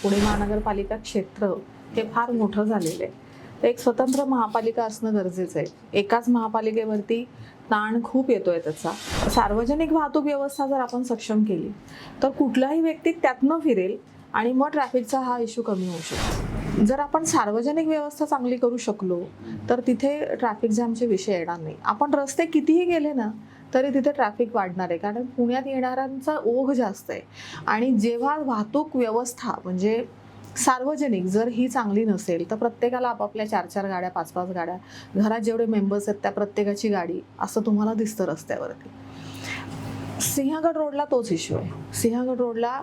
पुणे महानगरपालिका क्षेत्र हे फार मोठं झालेलं आहे. तर एक स्वतंत्र महापालिका असणं गरजेचं आहे. एकाच महापालिकेवरती ताण खूप येतोय त्याचा. सार्वजनिक वाहतूक व्यवस्था जर आपण सक्षम केली तर कुठलाही व्यक्ती त्यातनं फिरेल आणि मग ट्रॅफिकचा हा इश्यू कमी होऊ शकतो. जर आपण सार्वजनिक व्यवस्था चांगली करू शकलो तर तिथे ट्रॅफिक जॅमचे विषय येणार नाही. आपण रस्ते कितीही गेले ना तरी तिथे ट्रॅफिक वाढणार आहे, कारण पुण्यात येणाऱ्यांचा ओघ जास्त आहे. आणि जेव्हा वाहतूक व्यवस्था म्हणजे सार्वजनिक जर ही चांगली नसेल तर प्रत्येकाला आपापल्या 4-4 गाड्या, 5-5 गाड्या, घरात जेवढे मेंबर्स आहेत त्या प्रत्येकाची गाडी असं तुम्हाला दिसतं रस्त्यावरती. सिंहगड रोडला तोच इश्यू आहे. सिंहगड रोडला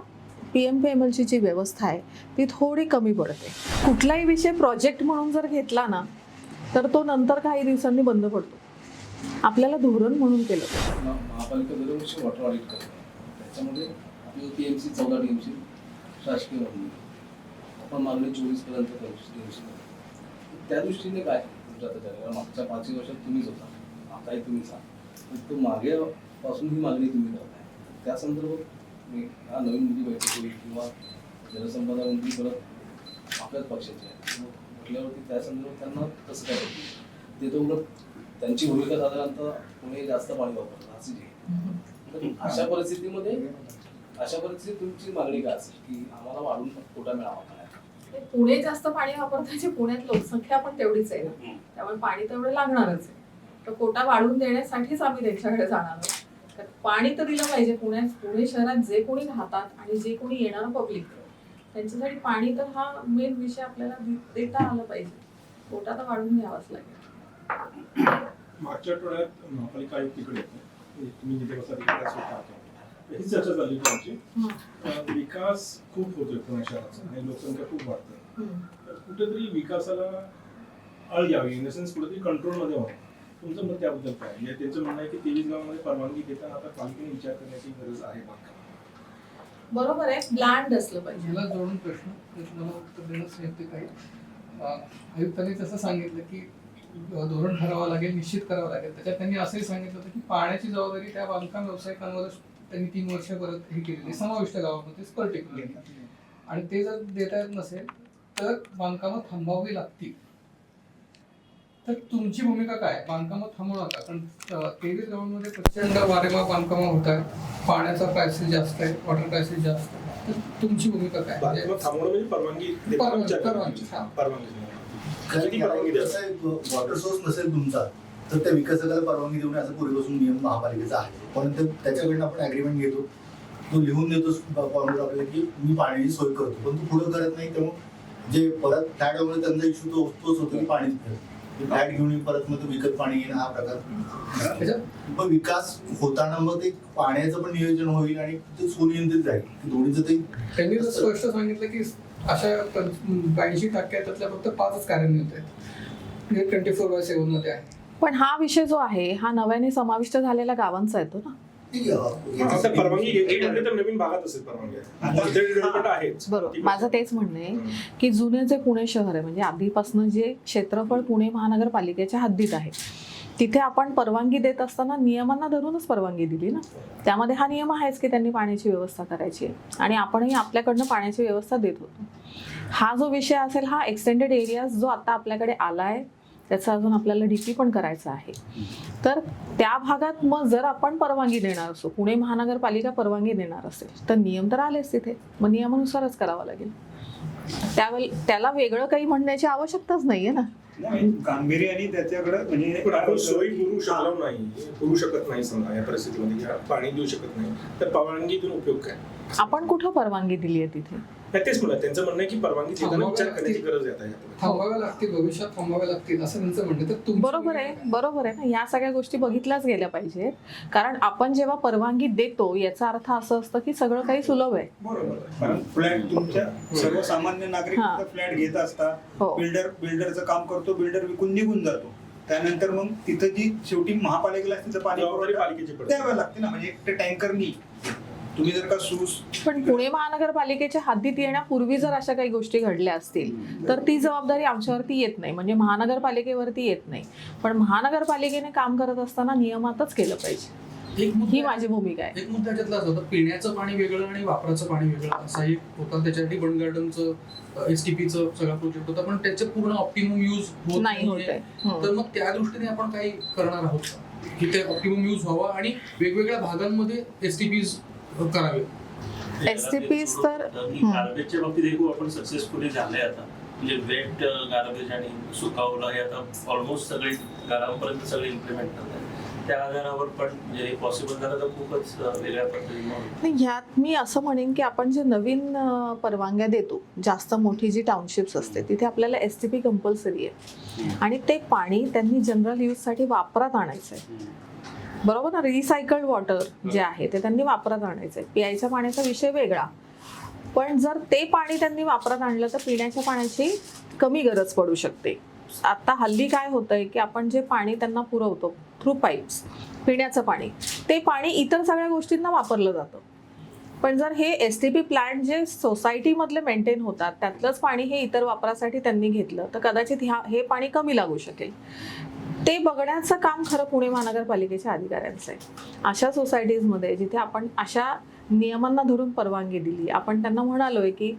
PMPMLची जी व्यवस्था आहे ती थोडी कमी पडते. कुठलाही विषय प्रोजेक्ट म्हणून जर घेतला ना तर तो नंतर काही दिवसांनी बंद पडतो. आपल्याला धोरण म्हणून केलं पाहिजे. महापालिका दरवर्षी वॉटर ऑडिट करते. त्याच्यामध्ये आपली TMC 14 TMC शासकीय म्हणून आपण मागणी 24 पर्यंत TMC. त्या दृष्टीने काय तुमच्या आता झालं? मागच्या 5 वर्षात तुम्हीच होता, आताही तुम्हीच आहात. तो मागे पासून ही मागणी तुम्ही करताय. त्या संदर्भात हा नवीन निधी बैठक होईल किंवा जलसंपदा मंत्री परत आपल्याच पक्षाचे आहे म्हटल्यावरती त्या संदर्भात त्यांना कसं काय होईल ते तर उलट त्यांची भूमिका साधारणतः पुणे जास्त पाणी वापरतात अशी जी. अशा परिस्थितीमध्ये तुमची मागणी काय असेल की आम्हाला वाढून कोटा मिळावा काय? पुणे जास्त पाणी वापरताची पुण्यात लोकसंख्या पण तेवढीच आहे ना, त्यामुळे पाणी तेवढं लागणारच आहे. तर कोटा वाढवून देण्यासाठीच आम्ही त्यांच्याकडे जाणार आहोत. तर पाणी तर दिलं पाहिजे. पुणे शहरात जे कोणी राहतात आणि जे कोणी येणारं पब्लिक त्यांच्यासाठी पाणी तर हा मेन विषय आपल्याला देता आलं पाहिजे. कोटा तर वाढवून घ्यावाच लागेल. मागच्या आठवड्यात महापालिका आयुक्तीकडे तुम्ही जिथे बसा विकास होता ही चर्चा झाली होती. विकास खूप होतोय पुणे शहराचा आणि लोकसंख्या खूप वाढते. तर कुठेतरी विकासाला आळ यावी, इन द सेन्स कुठेतरी कंट्रोलमध्ये व्हावं. तुमचं मत त्याबद्दल काय? म्हणजे त्यांचं म्हणणं आहे की 23 गावांमध्ये परवानगी देताना आता पालिकेने विचार करण्याची गरज आहे. बरोबर आहे, ब्लँड असलं पाहिजे. मला जोडून प्रश्न मला उत्तर देणंच येते काही. आयुक्तांनी तसं सांगितलं की धोरण ठरावं लागेल, निश्चित करावं लागेल. त्याच्यात त्यांनी असंही सांगितलं होतं की पाण्याची जबाबदारी त्या बांधकाम व्यावसायिकांवरच त्यांनी 3 वर्ष परत हे केलेली समाविष्ट गावामध्ये पर्टिक्युलरली. आणि ते जर देता येत नसेल तर बांधकामं थांबवावी लागतील. तर तुमची भूमिका काय? बांधकामं थांबवू नका, कारण 23 गावांमध्ये प्रचंड वारेमार बांधकामं होत आहेत. पाण्याचा क्रायसिस जास्त आहे, वॉटर क्रायसिस जास्त आहे. तर तुमची भूमिका काय? थांबवणं म्हणजे परवानगी वॉटर सोर्स नसेल तुमचा तर त्या विकासकाला परवानगी देऊन असा पूर्वीपासून नियम महापालिकेचा आहे. पण त्याच्याकडनं आपण अग्रीमेंट घेतो, तो लिहून देतो आपल्याला की मी पाण्याची सोय करतो, पण तो पुढे करत नाही. त्यामुळे जे परत फ्लॅट वगैरे त्यांचा इश्यू तोच होतो की पाणी फ्लॅट घेऊन परत मग विकत पाणी येणं हा प्रकार. पण विकास होताना मग ते पाण्याचं पण नियोजन होईल आणि ते सुनियंत्रित राहील. दोन्हीचं ते त्यांनी स्पष्ट सांगितलं की अशा 82% त्यातल्या फक्त 5च कार्यान्वित आहेत, 24/7 मध्ये आहे. पण हा विषय जो आहे हा नव्याने समाविष्ट झालेल्या गावांचा येतो ना. परवानगी घ्यायची म्हणजे तर नवीन भागात असेल परवानगी. बरोबर, माझं तेच म्हणणं आहे की जुने जे पुणे शहर आहे म्हणजे आधीपासून जे क्षेत्रफळ पुणे महानगरपालिकेच्या हद्दीत आहे तिथे आपण परवानगी देत असताना नियमांना धरूनच परवानगी दिली ना. त्यामध्ये हा नियम आहेच की त्यांनी पाण्याची व्यवस्था करायची आहे आणि आपणही आपल्याकडनं पाण्याची व्यवस्था देत होतो. हा जो विषय असेल हा एक्सटेंडेड एरियाज जो आता आपल्याकडे आला आहे त्याचा अजून आपल्याला DP पण करायचं आहे. तर त्या भागात मग जर आपण परवानगी देणार असो, पुणे महानगरपालिका परवानगी देणार असेल तर नियम तर आलेच तिथे, मग नियमानुसारच करावं लागेल. त्याला वेगळं काही म्हणण्याची आवश्यकताच नाहीये ना. गांभीर्य आणि त्याच्याकडे म्हणजे सोयी पुरू शकत नाही समजा या परिस्थितीमध्ये पाणी देऊ शकत नाही तर परवानगीतून उपयोग काय? आपण कुठं परवानगी दिली आहे तिथे? तेच म्हणलं, त्यांचं म्हणणं आहे की परवानगी देताना विचार करण्याची गरज आहे. थांबाव्या लागतील, भविष्यात थांबाव्या लागतील असं त्यांचं म्हणणं. तर बरोबर आहे ना. या सगळ्या गोष्टी बघितल्याच गेल्या पाहिजेत, कारण आपण जेव्हा परवानगी देतो याचा अर्थ असं असतं की सगळं काही सुलभ आहे. बरोबर, कारण फ्लॅट तुमच्या सर्वसामान्य नागरिक फ्लॅट घेत असतात, बिल्डरचं काम करतो, बिल्डर विकून निघून जातो. त्यानंतर मग तिथं जी शेवटी महापालिकेला तिथं पाणी पालिकेची द्यावं लागते ना. म्हणजे एक टँकरनी तुम्ही जर का पण पुणे महानगरपालिकेच्या हद्दीत येण्यापूर्वी जर अशा काही गोष्टी घडल्या असतील तर ती जबाबदारी आमच्यावरती येत नाही, म्हणजे महानगरपालिकेवरती येत नाही. पण महानगरपालिकेने काम करत असताना नियमातच केलं पाहिजे. एक ही माझी भूमिका आहे. एक मुद्दा त्याच्यातलाच होता, पिण्याचं पाणी वेगळं आणि वापराचं पाणी वेगळं असा एक होता. त्याच्यासाठी बंड गार्डनचं एसटीपीचं सगळा प्रोजेक्ट होता, पण त्याचे पूर्ण ऑप्टिमम यूज होत नाही होत नाहीये. आहे. तर मग त्या दृष्टीने आपण काही करणार आहोत का, की ते ऑप्टिमम यूज व्हावा आणि वेगवेगळ्या भागांमध्ये एसटीपीज करावे. STPs तर गार्बेजच्या बाबतीत हे खूप आपण सक्सेसफुली झालंय आता. म्हणजे वेट गार्बेज आणि सुकावलं हे आता ऑलमोस्ट सगळे गावापर्यंत सगळे इम्प्लिमेंट करतात. त्या आधारावर पण म्हणजे पॉसिबल झालं तर खूपच वेगळ्या पद्धतीने होईल. नाही, ह्यात मी असं म्हणेन की आपण जे नवीन परवानग्या देतो, जास्त मोठी जी टाउनशिप्स असते तिथे आपल्याला STP कंपल्सरी आहे आणि ते पाणी त्यांनी जनरल यूजसाठी वापरात आणायचं आहे. बरोबर ना. रिसायकल्ड वॉटर जे आहे ते त्यांनी वापरात आणायचं आहे. प्यायच्या पाण्याचा विषय वेगळा, पण जर ते पाणी त्यांनी वापरात आणलं तर पिण्याच्या पाण्याची कमी गरज पडू शकते. आता हल्ली काय होतंय की आपण जे पाणी त्यांना पुरवतो थ्रू पाईप्स, पिण्याचं पाणी, ते पाणी इतर सगळ्या गोष्टींना वापरलं जातं. पण जर हे STP प्लांट जे सोसायटीमधले मेंटेन होतात त्यातलंच पाणी हे इतर वापरासाठी त्यांनी घेतलं तर कदाचित हे पाणी कमी लागू शकेल. ते बघण्याचं काम खरं पुणे महानगरपालिकेच्या अधिकाऱ्यांचं आहे. अशा सोसायटीजमध्ये जिथे आपण अशा नियमांना धरून परवानगी दिली, आपण त्यांना म्हणालोय की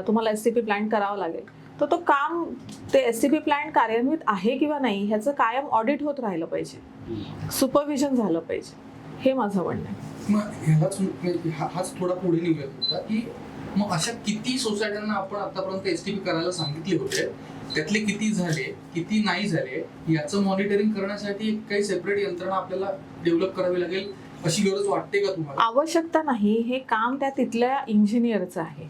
तुम्हाला STP प्लांट करावं लागेल, तर तो काम ते STP प्लांट कार्यान्वित आहे किंवा नाही ह्याचं कायम ऑडिट होत राहिलं पाहिजे, सुपरविजन झालं पाहिजे. हे माझं म्हणणं आहे. मग ह्यालाच हाच थोडा पुढे निघत होता की मग अशा किती सोसायट्यांना आपण आतापर्यंत STP करायला सांगितले होते, त्यातले किती झाले, किती नाही झाले, याचं मॉनिटरिंग करण्यासाठी काही सेपरेट यंत्रणा आपल्याला डेव्हलप करावी लागेल अशी गरज वाटते का तुम्हाला? आवश्यकता नाही. हे काम त्या तिथल्या इंजिनियरचं आहे,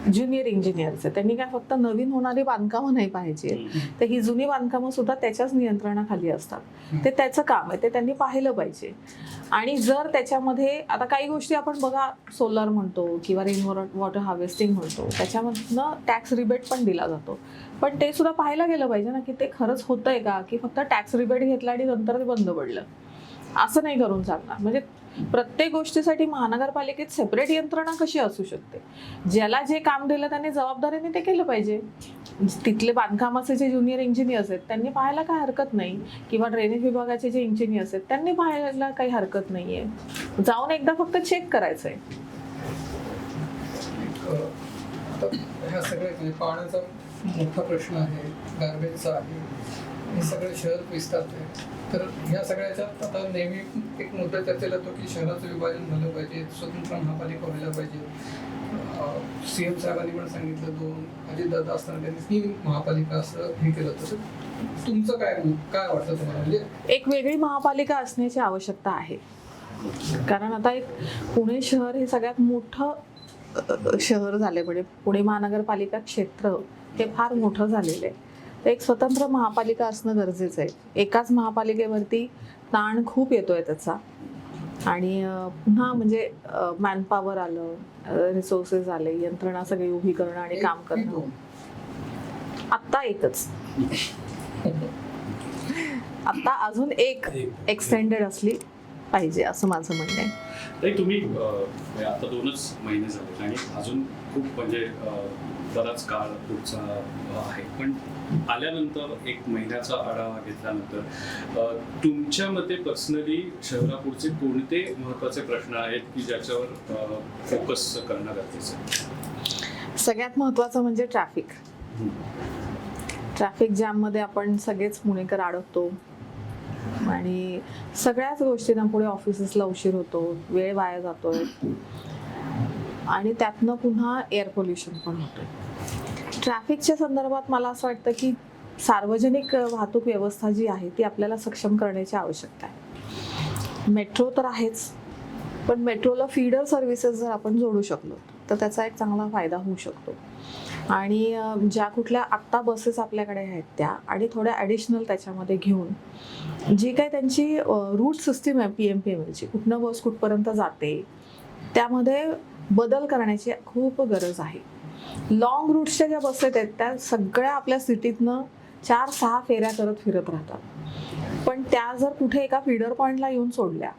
ज्युनियर इंजिनियरचं. त्यांनी काय फक्त नवीन होणारी बांधकामं नाही पाहिजे, तर ही जुनी बांधकामं सुद्धा त्याच्याच नियंत्रणाखाली असतात. ते त्याचं काम आहे, ते त्यांनी पाहिलं पाहिजे. आणि जर त्याच्यामध्ये आता काही गोष्टी आपण बघा, सोलर म्हणतो किंवा रेन वॉटर हार्वेस्टिंग म्हणतो, त्याच्यामधनं टॅक्स रिबेट पण दिला जातो, पण ते सुद्धा पाहायला गेलं पाहिजे ना की ते खरंच होतंय का, की फक्त टॅक्स रिबेट घेतला आणि नंतर ते बंद पडलं. असं नाही करून चालणार. म्हणजे प्रत्येक गोष्टीसाठी महानगरपालिकेत सेपरेट यंत्रणा कशी असू शकते? ज्याला जे काम दिलं त्यांनी जबाबदारीने ते केलं पाहिजे. तिथले बांधकामाचे जे ज्युनियर इंजिनियर्स आहेत त्यांनी पाहायला काही हरकत नाही, किंवा ड्रेनेज विभागाचे जे इंजिनियर्स आहेत त्यांनी पाहायला काही हरकत नाहीये. जाऊन एकदा फक्त चेक करायचंय. ह्या सगळे म्हणजे पाण्याचा मोठा प्रश्न आहे, गार्बेजचा आहे, हे सगळे शहर विस्तारत आहे. तर ह्या सगळ्याच्यात आता नेहमी एक मुद्दा चर्चेला येतो की शहराचं विभाजन झालं पाहिजे, स्वतंत्र महापालिका व्हायला पाहिजे. CM साहेबांनी पण सांगितलं, 2 अजितदादा असताना त्यांनी 3 महापालिका असं हे केलं होतं. तुमचं काय वाटतं तुम्हाला? म्हणजे एक वेगळी महापालिका असण्याची आवश्यकता आहे, कारण आता एक पुणे शहर हे सगळ्यात मोठं शहर झाले. म्हणजे पुणे महानगरपालिका क्षेत्र हे फार मोठं झालेलं आहे. तर एक स्वतंत्र महापालिका असणं गरजेचं आहे. एकाच महापालिकेवरती ताण खूप येतोय त्याचा, आणि पुन्हा म्हणजे मॅनपॉवर आलं, रिसोर्सेस आले, यंत्रणा सगळी उभी करणं आणि काम करणं. आत्ता एकच, आता अजून एक एक्सटेंडेड असली पाहिजे असं माझं म्हणणं आहे. नाही, तुम्ही आता 2च महिने झाले आणि अजून खूप म्हणजे बराच काळ पुढचा आहे, पण आल्यानंतर 1 महिन्याचा आढावा घेतल्यानंतर तुमच्या मते पर्सनली शहरापुढचे कोणते महत्त्वाचे प्रश्न आहेत की ज्याच्यावर फोकस करणं गरजेचं आहे? सगळ्यात महत्त्वाचं म्हणजे ट्रॅफिक जॅममध्ये आपण सगळेच पुणेकर अडकतो आणि सगळ्याच गोष्टींना पुढे ऑफिसेसला उशीर होतो, वेळ वाया जातोय, आणि त्यातनं पुन्हा एअर पोल्युशन पण होतोय. ट्रॅफिकच्या संदर्भात मला असं वाटतं की सार्वजनिक वाहतूक व्यवस्था जी आहे ती आपल्याला सक्षम करण्याची आवश्यकता आहे. मेट्रो तर आहेच, पण मेट्रोला फीडर सर्व्हिसेस जर आपण जोडू शकलो तर त्याचा एक चांगला फायदा होऊ शकतो. आणि ज्या कुठल्या आत्ता बसेस आपल्याकडे आहेत त्या आणि थोड्या ॲडिशनल त्याच्यामध्ये घेऊन जी काही त्यांची रूट सिस्टीम आहे PMPMLची, कुठनं बस कुठपर्यंत जाते, त्यामध्ये बदल करण्याची खूप गरज आहे. लॉंग रूट्सच्या ज्या बसेस आहेत त्या सगळ्या आपल्या सिटीतनं 4-6 फेऱ्या करत फिरत राहतात, पण त्या जर कुठे एका फीडर पॉईंटला येऊन सोडल्या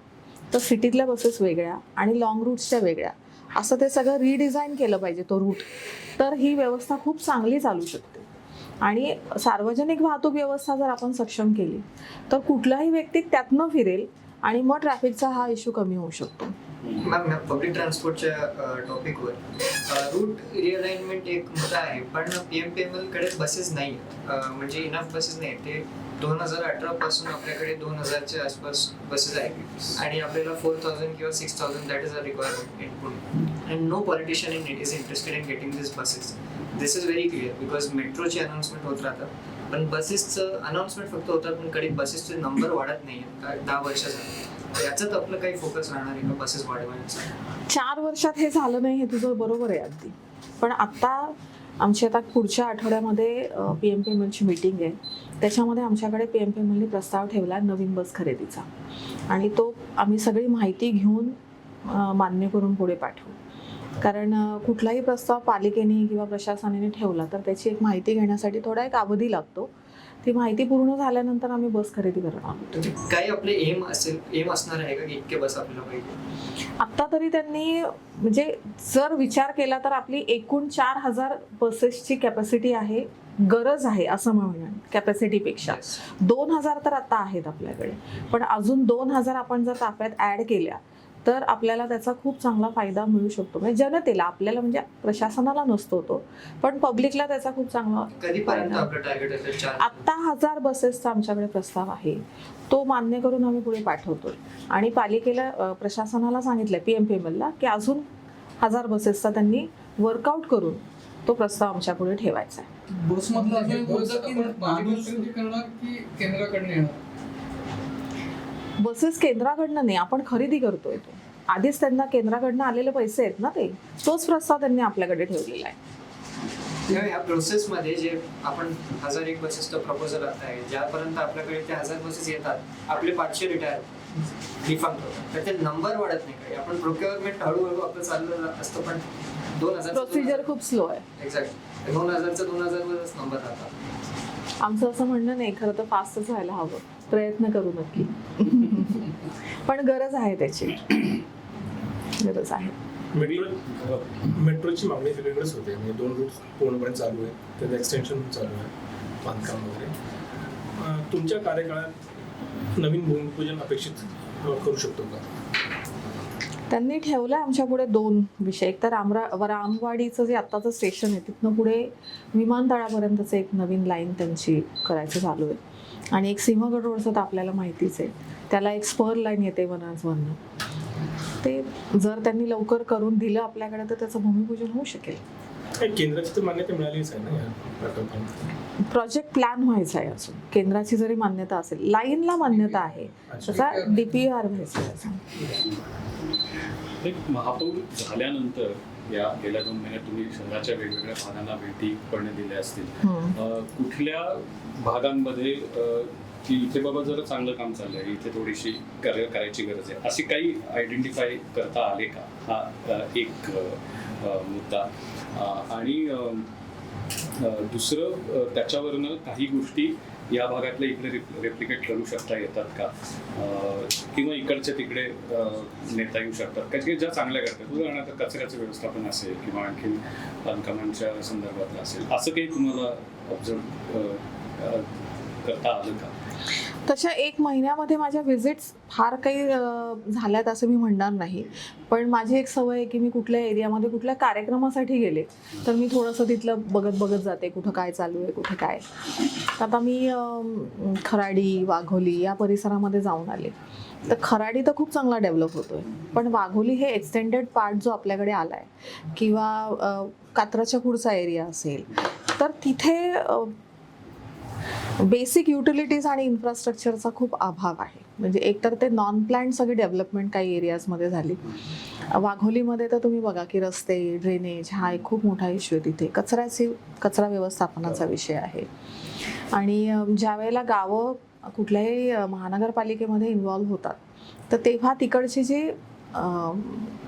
तर सिटीतल्या बसेस वेगळ्या आणि लॉंग रूट्सच्या वेगळ्या, असं ते सगळं रिडिझाईन केलं पाहिजे तो रूट, तर ही व्यवस्था खूप चांगली चालू शकते. आणि सार्वजनिक वाहतूक व्यवस्था जर आपण सक्षम केली तर कुठलाही व्यक्ती त्यातनं फिरेल आणि मग ट्रॅफिकचा हा इश्यू कमी होऊ शकतो. मॅम पब्लिक ट्रान्सपोर्टच्या टॉपिकवर रूट रिअलाइनमेंट एक मुद्दा आहे, पण PMPML कडे बसेस नाही म्हणजे इनफ बसेस नाही. ते 2018 पासून आपल्याकडे 2000च्या आसपास बसेस आहेत आणि आपल्याला 4000 किंवा 6000 that is a requirement in Pune. And no politician in it is interested in getting this buses. This is very clear because मेट्रोचे अनाउन्समेंट होत राहतात, पण बसेसचं अनाउन्समेंट फक्त होतात, पण कधी बसेसचे नंबर वाढत नाही आहेत. 10 वर्ष झाली. याच्यात आपलं काही फोकस राहणार आहे का बसेस वाढवण्याचा? 4 वर्षात हे झालं नाही, हे तुझं बरोबर आहे अगदी. पण आमची आता पुढच्या आठवड्यामध्ये PMPMLची मीटिंग आहे. त्याच्यामध्ये आमच्याकडे PMPMLने प्रस्ताव ठेवला नवीन बस खरेदीचा, आणि तो आम्ही सगळी माहिती घेऊन मान्य करून पुढे पाठवू. कारण कुठलाही प्रस्ताव पालिकेने किंवा प्रशासनाने ठेवला तर त्याची एक माहिती घेण्यासाठी थोडा एक अवधी लागतो. ती माहिती पूर्ण झाल्यानंतर आम्ही बस खरेदी करणार. काही आपले एम असणार आहे का की इतके बस आपल्याला पाहिजे? आत्ता तरी त्यांनी म्हणजे जर विचार केला तर आपली एकूण 4000 बसेसची कॅपॅसिटी आहे, गरज आहे असं म्हणून. कॅपॅसिटीपेक्षा 2000 तर आता आहेत आपल्याकडे, पण अजून 2000 आपण जर ताफ्यात ऍड केल्या तर आपल्याला त्याचा खूप चांगला फायदा मिळू शकतो. म्हणजे जनतेला, आपल्याला म्हणजे प्रशासनाला नसतो तो, पण पब्लिकला त्याचा खूप चांगला कधीपर्यंत आपलं टार्गेट असेल? आत्ता 1000 बसेसचा आमच्याकडे प्रस्ताव आहे, तो मान्य करून आम्ही पुढे पाठवतोय. आणि पालिकेला प्रशासनाला सांगितलंय PMPMLला की अजून 1000 बसेसचा त्यांनी वर्कआउट करून तो प्रस्ताव आमच्या पुढे ठेवायचा आहे. बसमधला अजून एक मुद्दा की मागणी खरेदी करणार की केंद्राकडनं येणार? बसेस केंद्राकडनं नाही, आपण खरेदी करतोय. तो आधीच त्यांना केंद्राकडनं आलेले पैसे आहेत ना, तोच प्रस्ताव त्यांनी आपल्याकडे ठेवलेला आहे. या प्रोसेसमध्ये जे आपण 1001 बसेसचं प्रपोजल आता आहे, ज्यापर्यंत आपल्याकडे ते 1000 बसेस येतात, आपले 500 रिटायर डिफंक्ट होतात, तर ते नंबर वाढत नाही काही. आपण प्रोक्युअरमेंट हळूहळू आपलं चाललं असतं, पण 2000 प्रोसिजर खूप स्लो आहे. एक्झॅक्ट 2000चं 2000 वरच नंबर राहतात. आमचं असं म्हणणं नाही, खरं तर फास्टच व्हायला हवं. प्रयत्न करू नक्की. पण गरज आहे त्याची, गरज आहे. मेट्रोची मागणी सगळीकडेच होते, म्हणजे 2 रूट पूर्णपणे चालू आहे, त्याचं एक्सटेन्शन चालू आहे, बांधकाम वगैरे. तुमच्या कार्यकाळात नवीन भूमिपूजन अपेक्षित करू शकतो का? त्यांनी ठेवलं आमच्या पुढे 2 विषय. एक तर रामवाडीचं जे आत्ताचं स्टेशन आहे तिथनं पुढे विमानतळापर्यंतचं एक नवीन लाईन त्यांची करायचं चालू आहे, आणि एक सिंहगड रोडचं तर आपल्याला माहितीच आहे, त्याला एक स्पर लाईन येते वनाजवरनं. ते जर त्यांनी लवकर करून दिलं आपल्याकडे तर त्याचं भूमिपूजन होऊ शकेल. केंद्राची तर मान्यता मिळालीच आहे ना या प्रकल्पाला? प्रोजेक्ट प्लॅन व्हायचा आहे अजून. केंद्राची जरी मान्यता असेल, लाईनला मान्यता आहे, त्याचा DPR व्हायचा आहे. एक महापौर झाल्यानंतर या गेल्या 2 महिन्यात तुम्ही शहराच्या वेगवेगळ्या भागांना भेटी पण दिल्या असतील. कुठल्या भागांमध्ये की इथे बाबा जरा चांगलं काम चाललंय, इथे थोडीशी करायची गरज आहे, अशी काही आयडेंटिफाय करता आले का? हा एक मुद्दा. आणि दुसरं, त्याच्यावरनं काही गोष्टी या भागातल्या इकडे रेप्लिकेट करू शकता येतात का, किंवा इकडच्या तिकडे नेता येऊ शकतात का, ज्या चांगल्या करतात? उदाहरणार्थ कचऱ्याचं व्यवस्थापन असेल किंवा आणखी बांधकामांच्या संदर्भातलं असेल, असं काही तुम्हाला ऑब्झर्व करता आलं का? तशा 1 महिन्यामध्ये माझ्या व्हिजिट्स फार काही झाल्यात असं मी म्हणणार नाही, पण माझी एक सवय आहे की मी कुठल्या एरियामध्ये कुठल्या कार्यक्रमासाठी गेले तर मी थोडंसं तिथलं बघत जाते, कुठं काय चालू आहे, कुठे काय. आता मी खराडी, वाघोली या परिसरामध्ये जाऊन आले, तर खराडी तर खूप चांगला डेव्हलप होतोय, पण वाघोली हे एक्सटेंडेड पार्ट जो आपल्याकडे आला आहे, किंवा कात्रच्या पुढचा एरिया असेल, तर तिथे बेसिक युटिलिटीज आणि इन्फ्रास्ट्रक्चरचा खूप अभाव आहे. म्हणजे एकतर ते नॉन प्लॅन्ड सगळी डेव्हलपमेंट काही एरियाजमध्ये झाली. वाघोलीमध्ये तर तुम्ही बघा की रस्ते, ड्रेनेज हा एक खूप मोठा इश्यू आहे. तिथे कचरा व्यवस्थापनाचा विषय आहे. आणि ज्या वेळेला गावं कुठल्याही महानगरपालिकेमध्ये इन्व्हॉल्व्ह होतात, तर तेव्हा तिकडची जी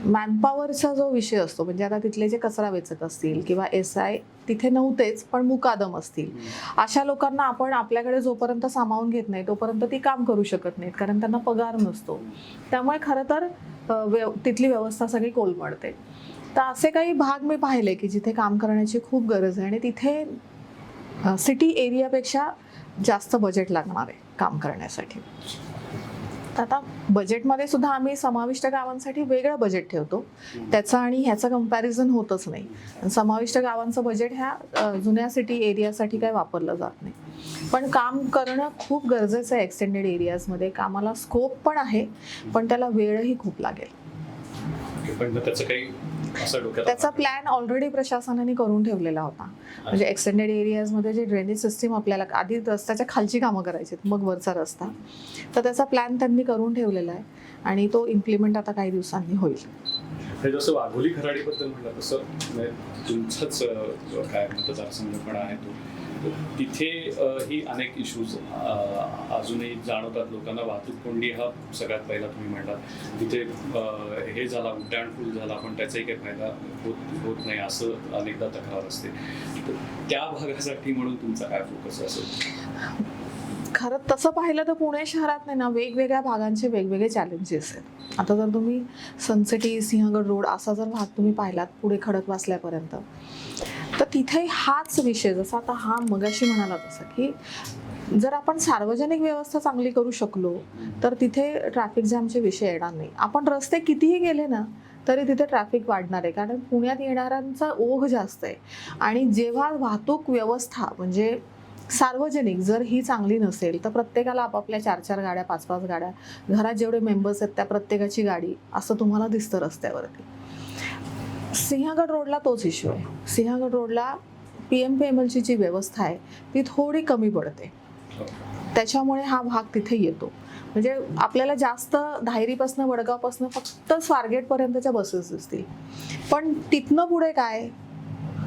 मॅनपॉवरचा जो विषय असतो, म्हणजे आता तिथले जे कचरा वेचक असतील किंवा SI तिथे नव्हतेच पण मुकादम असतील, अशा लोकांना आपण आपल्याकडे जोपर्यंत सामावून घेत नाही तोपर्यंत ती काम करू शकत नाहीत, कारण त्यांना पगार नसतो. त्यामुळे खरं तर तिथली व्यवस्था सगळी कोलमडते. तर असे काही भाग मी पाहिले की जिथे काम करण्याची खूप गरज आहे, आणि तिथे सिटी एरियापेक्षा जास्त बजेट लागणार आहे काम करण्यासाठी. आता बजेटमध्ये सुद्धा आम्ही समाविष्ट गावांसाठी वेगळं बजेट ठेवतो. त्याचं आणि ह्याचं कंपॅरिझन होतच नाही. आणि समाविष्ट गावांचं बजेट ह्या जुन्या सिटी एरियासाठी काही वापरलं जात नाही. पण काम करणं खूप गरजेचं आहे. एक्सटेंडेड एरियाजमध्ये कामाला स्कोप पण आहे, पण त्याला वेळही खूप लागेल. पण मग त्याचं काही असं डोक्यात त्याचा प्लॅन ऑलरेडी प्रशासनाने करून ठेवलेला होता. म्हणजे एक्सटेंडेड एरियाजमध्ये जे ड्रेनेज सिस्टीम आपल्याला आधी रस्त्याच्या खालची कामं करायची, मग वरचा रस्ता, तर त्याचा प्लॅन त्यांनी करून ठेवलेला आहे आणि तो इम्प्लिमेंट आता काही दिवसांनी होईल. हे जसं वाघोली खराडीबद्दल म्हटलं तसं तुमचाच काय मतदारसंघ पण आहे तो, तिथे ही अनेक इश्यूज अजूनही जाणवतात लोकांना. वाहतूक कोंडी हा सगळ्यात पहिला तुम्ही म्हणलात. तिथे हे झाला, उड्डाणपूल झाला, पण त्याचाही काही फायदा होत नाही असं अनेकदा तक्रार असते. तर त्या भागासाठी म्हणून तुमचा काय फोकस असेल? खरं तसं पाहिलं तर पुणे शहरात नाही ना, वेगवेगळ्या भागांचे वेगवेगळे चॅलेंजेस आहेत. आता जर तुम्ही सनसिटी, सिंहगड रोड असा जर भाग तुम्ही पाहिलात पुढे खडकवासल्यापर्यंत, तर तिथे हाच विषय, जसा आता हा मगाशी म्हणाला तसं की जर आपण सार्वजनिक व्यवस्था चांगली करू शकलो तर तिथे ट्रॅफिक जॅमचे विषय येणार नाही. आपण रस्ते कितीही गेले ना तरी तिथे ट्रॅफिक वाढणार आहे, कारण पुण्यात येणाऱ्यांचा ओघ जास्त आहे. आणि जेव्हा वाहतूक व्यवस्था म्हणजे सार्वजनिक जर ही चांगली नसेल तर प्रत्येकाला आपापल्या 4-4 गाड्या, 5-5 गाड्या, घरात जेवढे मेंबर्स आहेत त्या प्रत्येकाची गाडी, असं तुम्हाला दिसतं रस्त्यावरती. सिंहगड रोडला तोच इश्यू आहे. सिंहगड रोडला PMPMLची जी व्यवस्था आहे ती थोडी कमी पडते, त्याच्यामुळे हा भाग तिथे येतो. म्हणजे आपल्याला जास्त धायरीपासून, वडगावपासून फक्त स्वारगेटपर्यंतच्या बसेस दिसतील, पण तिथनं पुढे काय,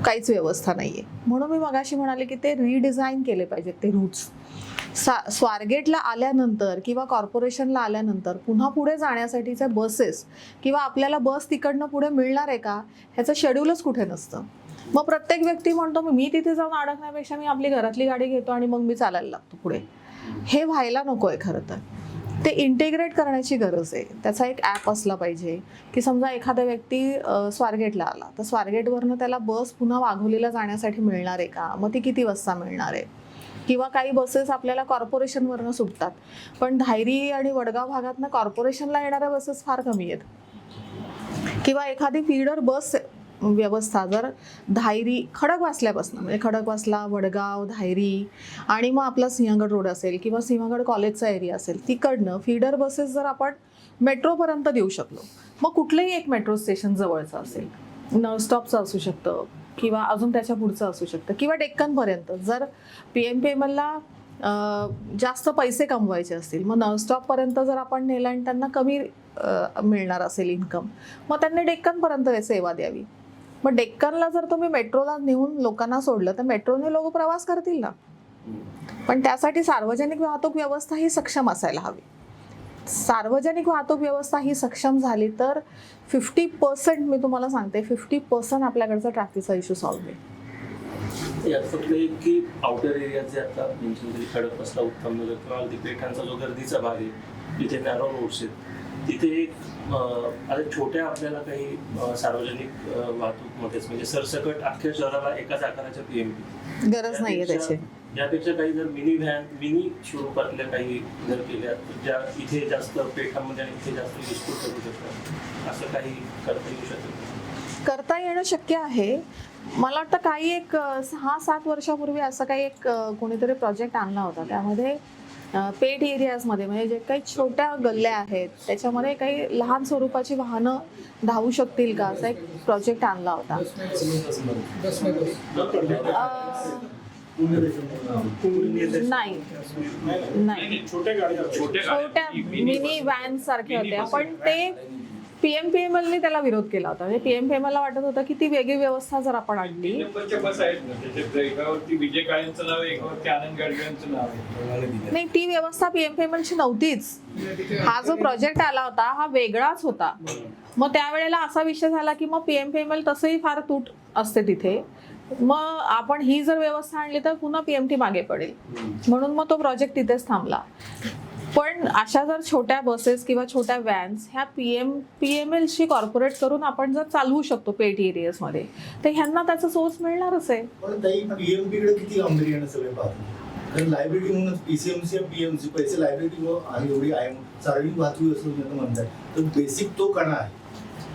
काहीच व्यवस्था नाहीये. म्हणून मी मगाशी म्हणाले की ते रिडिझाईन केले पाहिजेत ते रूट्स. स्वारगेटला आल्यानंतर किंवा कॉर्पोरेशनला आल्यानंतर पुन्हा पुढे जाण्यासाठीच्या बसेस किंवा आपल्याला बस तिकडनं पुढे मिळणार आहे का ह्याचं शेड्यूलच कुठे नसतं. मग प्रत्येक व्यक्ती म्हणतो मी तिथे जाऊन अडकण्यापेक्षा मी आपली घरातली गाडी घेतो आणि मग मी चालायला लागतो पुढे. हे व्हायला नको आहे. खरं तर ते इंटिग्रेट करण्याची गरज आहे. त्याचा एक ॲप असला पाहिजे की समजा एखादा व्यक्ती स्वारगेटला आला तर स्वारगेटवरनं त्याला बस पुन्हा वाघोलीला जाण्यासाठी मिळणार आहे का, मग ती किती वाजता मिळणार आहे. किंवा काही बसेस आपल्याला कॉर्पोरेशनवरनं सुटतात, पण धायरी आणि वडगाव भागातनं कॉर्पोरेशनला येणाऱ्या बसेस फार कमी आहेत. किंवा एखादी फीडर बस व्यवस्था जर धायरी, खडकवासल्यापासून म्हणजे खडकवासला, वडगाव, धायरी आणि मग आपला सिंहगड रोड असेल किंवा सिंहगड कॉलेजचा एरिया असेल, तिकडनं फीडर बसेस जर आपण मेट्रोपर्यंत देऊ शकलो, मग कुठलंही एक मेट्रो स्टेशन जवळचं असेल, नळस्टॉपचं असू शकतं किंवा अजून त्याच्या पुढचं असू शकतं, किंवा डेक्कनपर्यंत जर PMPMLला जास्त पैसे कमवायचे असतील, मग नळस्टॉपपर्यंत जर आपण नेलं आणि त्यांना कमी मिळणार असेल इन्कम, मग त्यांनी डेक्कनपर्यंत सेवा द्यावी. मग डेक्कनला जर तुम्ही मेट्रोला नेऊन लोकांना सोडलं तर मेट्रोने लोक प्रवास करतील ना. पण त्यासाठी सार्वजनिक वाहतूक व्यवस्था ही सक्षम असायला हवी. सार्वजनिक वाहतूक व्यवस्था ही सक्षम झाली तर 50% मी तुम्हाला सांगते 50% आपल्याकडचा ट्रॅफिकचा इश्यू सॉल्व्ह होईल. यात फक्त एक की आउटर एरियात जे आता म्हणजे खडकवासला, उत्तमनगर किंवा पेठांचा जो गर्दीचा भाग आहे, तिथे नॅरो रोड्स आहेत, तिथे एक आता छोट्या आपल्याला काही सार्वजनिक वाहतूक मध्येच म्हणजे सरसकट अख्ख्या शहराला एकाच आकाराच्या PMP गरज नाहीये त्याची. यापेक्षा काही जर मिनी स्वरूपातल्या काही जर केल्या ज्या इथे जास्त पेठांमध्ये आणि इथे जास्त युजफुल करू शकतात, असं काही करता येऊ शकतं? करता येणं शक्य आहे. मला वाटतं काही एक 6-7 वर्षापूर्वी असं काही एक कोणीतरी प्रोजेक्ट आणला होता. त्यामध्ये पेठ एरियाजमध्ये म्हणजे जे काही छोट्या गल्ल्या आहेत त्याच्यामध्ये काही लहान स्वरूपाची वाहनं धावू शकतील का असा एक प्रोजेक्ट आणला होता. नाही, छोट्या मिनी व्हॅन सारख्या होत्या, पण ते PMPMLने त्याला विरोध केला होता. म्हणजे PMPMLला वाटत होतं की ती वेगळी व्यवस्था जर आपण आणली, नाही ती व्यवस्था PMPMLची नव्हतीच. हा जो प्रोजेक्ट आला होता हा वेगळाच होता. मग त्यावेळेला असा विषय झाला की मग PMPML तसंही फार तूट असते तिथे, मग आपण ही जर व्यवस्था आणली तर पुन्हा PMT मागे पडेल, म्हणून मग तो प्रोजेक्ट तिथेच थांबला. पण अशा जर छोट्या बसेस किंवा छोट्या व्हॅन्स ह्या PMPMLशी कॉर्पोरेट करून आपण जर चालवू शकतो पेठ एरियाजमध्ये, तर ह्यांना त्याचा सोर्स मिळणारच आहे. पण ताई PMPकडे किती गांभीर्याने सगळे पाहतात. कारण लायबिलिटी म्हणूनच पीसीएमसी आणि पीएमसी पैसे लायबिलिटी आहे एवढी आहे, सार्वजनिक वाहतूक व्यवस्था म्हणतात, तर बेसिक तो कणा आहे.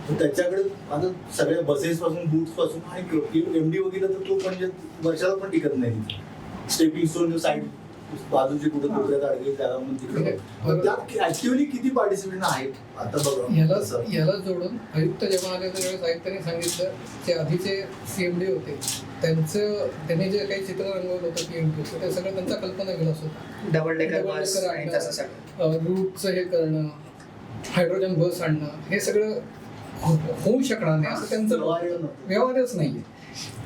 तर त्याच्याकडे आता सगळ्या बसेस पासून बूट्स पासून आणि एमडी बघितलं तर तो म्हणजे वर्षाला पण टिकत नाही. स्टेपिंग स्टोन साईड बाजूचे कुठे कोपऱ्यात अडकले त्याला तिकडे त्यात ऍक्च्युअली किती पार्टिसिपेंट आहेत आता बघा. याला जोडून आयुक्त जेव्हा आले त्यावेळेस आयुक्तांनी सांगितलं जे आधीचे सीएमडी होते त्यांनी जे काही चित्र रंगवलं होतं पीएमपीचं ते सगळं त्यांचा कल्पना विलास होता. डबल डेकर बस आणि तसं सगळं रूटचं हे करणं, हायड्रोजन बस आणणं, हे सगळं होऊ शकणार नाही असं त्यांचं व्यवहारच नाहीये.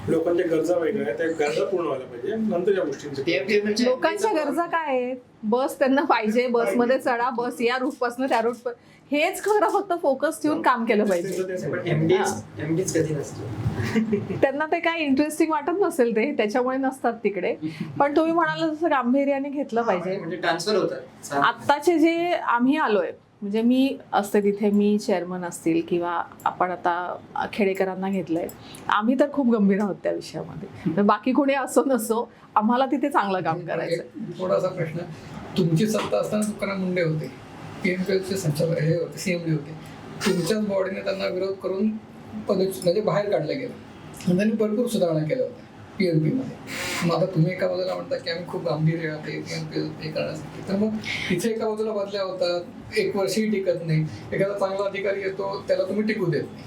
लोकांच्या गरजा वेगळ्या आहेत, त्या गरजा पूर्ण व्हायला पाहिजे, नंतर या गोष्टींचे लोकांच्या गरजा काय आहेत? बस त्यांना पाहिजे, बसमध्ये चढा, बस या रूट पासून त्या रूट, हेच खरं फक्त फोकस ठेवून काम केलं पाहिजे. एमडीच कधी नसतो. त्यांना ते काय इंटरेस्टिंग वाटत नसेल ते, त्याच्यामुळे नसतात तिकडे. पण तुम्ही म्हणाल तसं गांभीर्याने घेतलं पाहिजे. म्हणजे ट्रान्सफर होतात आत्ताचे जे आम्ही आलोय, म्हणजे मी असते तिथे, मी चेअरमन असतील किंवा आपण आता खेडेकरांना घेतलंय, आम्ही तर खूप गंभीर आहोत त्या विषयामध्ये. बाकी कोणी असो नसो, आम्हाला तिथे चांगलं काम करायचं. थोडासा प्रश्न, तुमची सत्ता असताना तुकाराम मुंडे होते, पीएमपीचे संचालक हे होते, सीएमडी होते, तुमच्याच बॉडीने त्यांना विरोध करून म्हणजे बाहेर काढलं गेलं आणि त्यांनी भरपूर सुधारणा केल्या होत्या पीएमपी मध्ये. मग आता तुम्ही एका बाजूला म्हणता की आम्ही खूप गांभीर्य आहे पीएमपी हे करण्यासाठी, तर मग तिथे एका बाजूला बदल्या होतात, 1 वर्षही टिकत नाही, एखादा चांगला अधिकारी येतो त्याला तुम्ही टिकू देत नाही.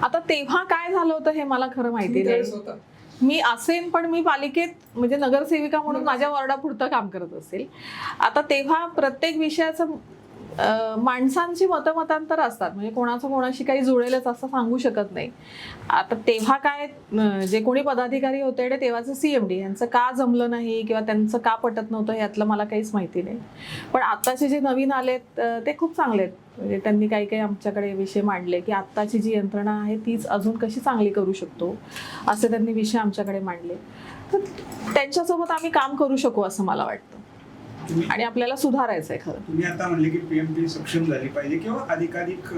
आता तेव्हा काय झालं होतं हे मला खरं माहिती नाही. मी असेन पण मी पालिकेत म्हणजे नगरसेविका म्हणून माझ्या वॉर्डापुरतं काम करत असेल. आता तेव्हा प्रत्येक विषयाचं माणसांची मतमतांतर असतात, म्हणजे कोणाचं कोणाशी काही जुळेलच असं सांगू शकत नाही. आता तेव्हा काय जे कोणी पदाधिकारी होते तेव्हाचं सीएमडी यांचं का जमलं नाही किंवा त्यांचं का पटत नव्हतं यातलं मला काहीच माहिती नाही. पण आत्ताचे जे नवीन आलेत ते खूप चांगले आहेत. म्हणजे त्यांनी काही काही आमच्याकडे विषय मांडले की आत्ताची जी यंत्रणा आहे तीच अजून कशी चांगली करू शकतो असे त्यांनी विषय आमच्याकडे मांडले. तर त्यांच्यासोबत आम्ही काम करू शकू असं मला वाटतं आणि आपल्याला सुधारायचं आहे. खरं तुम्ही आता म्हणले की पीएमपी सक्षम झाली पाहिजे किंवा अधिकाधिक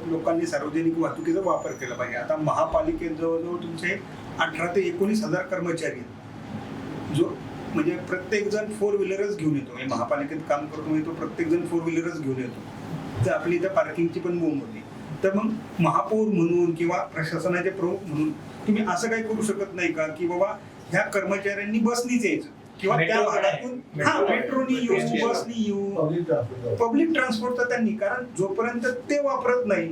लोकांनी सार्वजनिक वाहतुकीचा वापर केला पाहिजे. आता महापालिकेत जवळजवळ तुमचे 18 ते 19,000 कर्मचारी आहेत, जो म्हणजे प्रत्येक जण 4 व्हीलरच घेऊन येतो. म्हणजे महापालिकेत काम करतो तो प्रत्येक जण 4 व्हीलरच घेऊन येतो. तर आपली इथं पार्किंगची पण बोंब होती. तर मग महापौर म्हणून किंवा प्रशासनाचे प्रमुख म्हणून तुम्ही असं काही करू शकत नाही का की बाबा ह्या कर्मचाऱ्यांनी बसनीच यायचं किंवा त्या भागातून मेट्रोनी येऊ, बसनी येऊ, पब्लिक ट्रान्सपोर्ट तर त्यांनी, कारण जोपर्यंत ते वापरत नाही,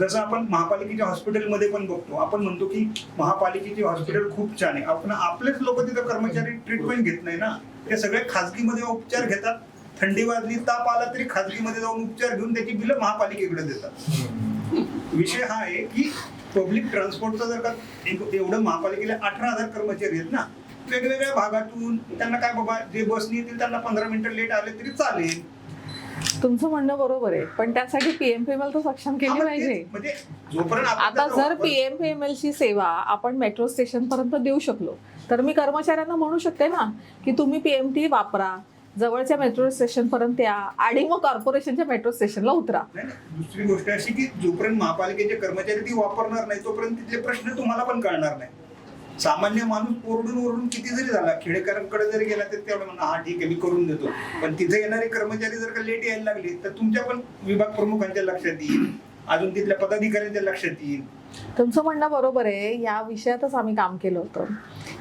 जसं आपण महापालिकेच्या हॉस्पिटलमध्ये पण बघतो, आपण म्हणतो की महापालिकेचे हॉस्पिटल खूप छान आहे, आपण आपलेच लोक तिथं कर्मचारी ट्रीटमेंट घेत नाही ना, ते सगळे खाजगीमध्ये उपचार घेतात. थंडी वाजली, ताप आला तरी खाजगीमध्ये जाऊन उपचार घेऊन त्याची बिलं महापालिकेकडे देतात. विषय हा आहे की पब्लिक ट्रान्सपोर्टचा जर का एवढं महापालिकेला 18,000 कर्मचारी आहेत ना, वेगवेगळ्या भागातून, त्यांना काय बाबा जे बसनी येतील त्यांना 15 मिनिटं लेट आले तरी चालेल. तुमचं म्हणणं बरोबर आहे, पण त्यासाठी पीएमपीएमएल तर सक्षम केली पाहिजे. म्हणजे जोपर्यंत आता जर पीएमपीएमएल ची सेवा आपण मेट्रो स्टेशन पर्यंत देऊ शकलो तर मी कर्मचाऱ्यांना म्हणू शकते ना की तुम्ही पीएमटी वापरा, जवळच्या मेट्रो स्टेशन पर्यंत या आणि मग कॉर्पोरेशनच्या मेट्रो स्टेशनला उतरा. दुसरी गोष्ट अशी की जोपर्यंत महापालिकेचे कर्मचारी ती वापरणार नाही तोपर्यंत तिथले प्रश्न तुम्हाला पण कळणार नाही. सामान्य माणूस ओरडून किती जरी झाला, खेडेकरांकडे जरी गेला तर तेवढं म्हणा हा ठीक आहे मी करून देतो, पण तिथे येणारे कर्मचारी जर का लेट यायला लागले तर तुमच्या पण विभाग प्रमुखांच्या लक्षात येईल, अजून तिथल्या पदाधिकाऱ्यांच्या लक्षात येईल. तुमचं म्हणणं बरोबर आहे. या विषयातच आम्ही काम केलं होतं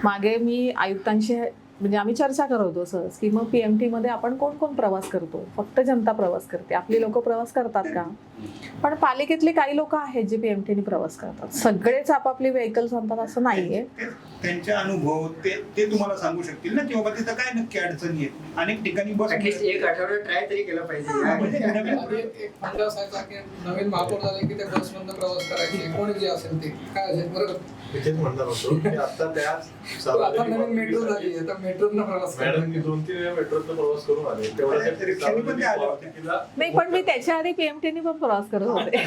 मागे. मी आयुक्तांशी म्हणजे आम्ही चर्चा करत होतो सहज की मग पीएमटी मध्ये आपण कोण कोण प्रवास करतो, फक्त जनता प्रवास करते, आपली लोक प्रवास करतात का? पण पालिकेतले काही लोक आहेत जे पीएमटीने प्रवास करतात, सगळेच आपापली व्हेकल्स आणतात असं नाहीये. त्यांचे अनुभव ते तुम्हाला सांगू शकतील ना की बाबा तिथं काय नक्की अडचणी आहेत. अनेक ठिकाणी बस एक आठवडा ट्राय तरी केला पाहिजे. नवीन महापौर झाले की ते बस मधून प्रवास करायचे, कोणी जे असेल ते काय असेल बरोबर. तेच म्हणणार होतो की आता आता नवीन मेट्रो झाली, आता मेट्रोतनं प्रवास मॅडम मी 2-3 वेळा मेट्रोतनं प्रवास करून आले, तेवढा नाही. पण मी त्याच्या आधी पीएमटीने पण प्रवास करत होते.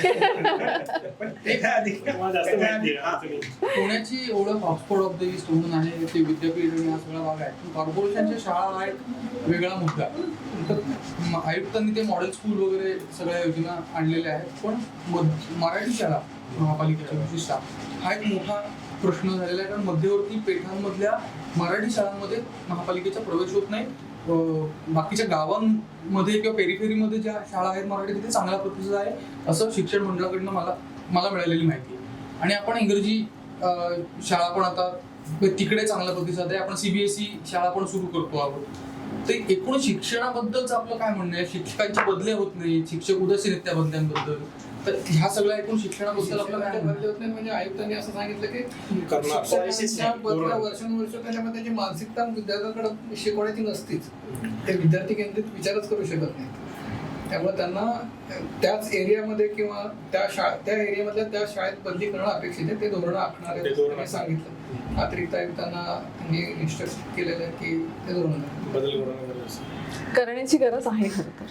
पुण्याची ओळख ऑक्सफोर्ड ऑफ द ईस्ट म्हणून आहे, ते विद्यापीठ आणि हा सगळा भाग आहे. कॉर्पोरेशनच्या शाळा आहेत वेगळा मुद्दा. तर आयुक्तांनी ते मॉडेल स्कूल वगैरे सगळ्या योजना आणलेल्या आहेत, पण मराठी शाळा महापालिकेच्या विशिष्ट हा एक मोठा प्रश्न झालेला आहे, कारण मध्यवर्ती पेठांमधल्या मराठी शाळांमध्ये महापालिकेचा प्रवेश होत नाही. बाकीच्या गावांमध्ये किंवा पेरिफेरीमध्ये ज्या शाळा आहेत मराठी, तिथे चांगला प्रतिसाद आहे असं शिक्षण मंडळाकडनं मला मिळालेली माहिती आहे. आणि आपण इंग्रजी शाळा पण आता तिकडे चांगला प्रतिसाद आहे. आपण CBSE शाळा पण सुरू करतो आहोत. ते एकूण शिक्षणाबद्दलच आपलं काय म्हणणं आहे? शिक्षकांचे बदले होत नाही, शिक्षक उदासीन आहेत त्या बदल्यांबद्दल. तर ह्या सगळ्या एकूण शिक्षणाबद्दल आपलं काय बदले होत नाही म्हणजे आयुक्तांनी असं सांगितलं की शिक्षकांच्या बदल्या वर्षानुवर्ष त्याच्यामध्ये त्याची मानसिकता विद्यार्थ्यांकडे शिकवण्याची नसतीच. ते विद्यार्थी केंद्रित विचारच करू शकत नाही. त्यामुळे त्यांना त्याच एरियामध्ये किंवा त्या एरियामधल्या त्या शाळेत बदली करणं अपेक्षित आहे. ते धोरण आखणार आहे सांगितलं. अतिरिक्त आयुक्तांना त्यांनी इन्स्ट्रक्ट केलेलं आहे की ते धोरण करण्याची गरज आहे खरं तर.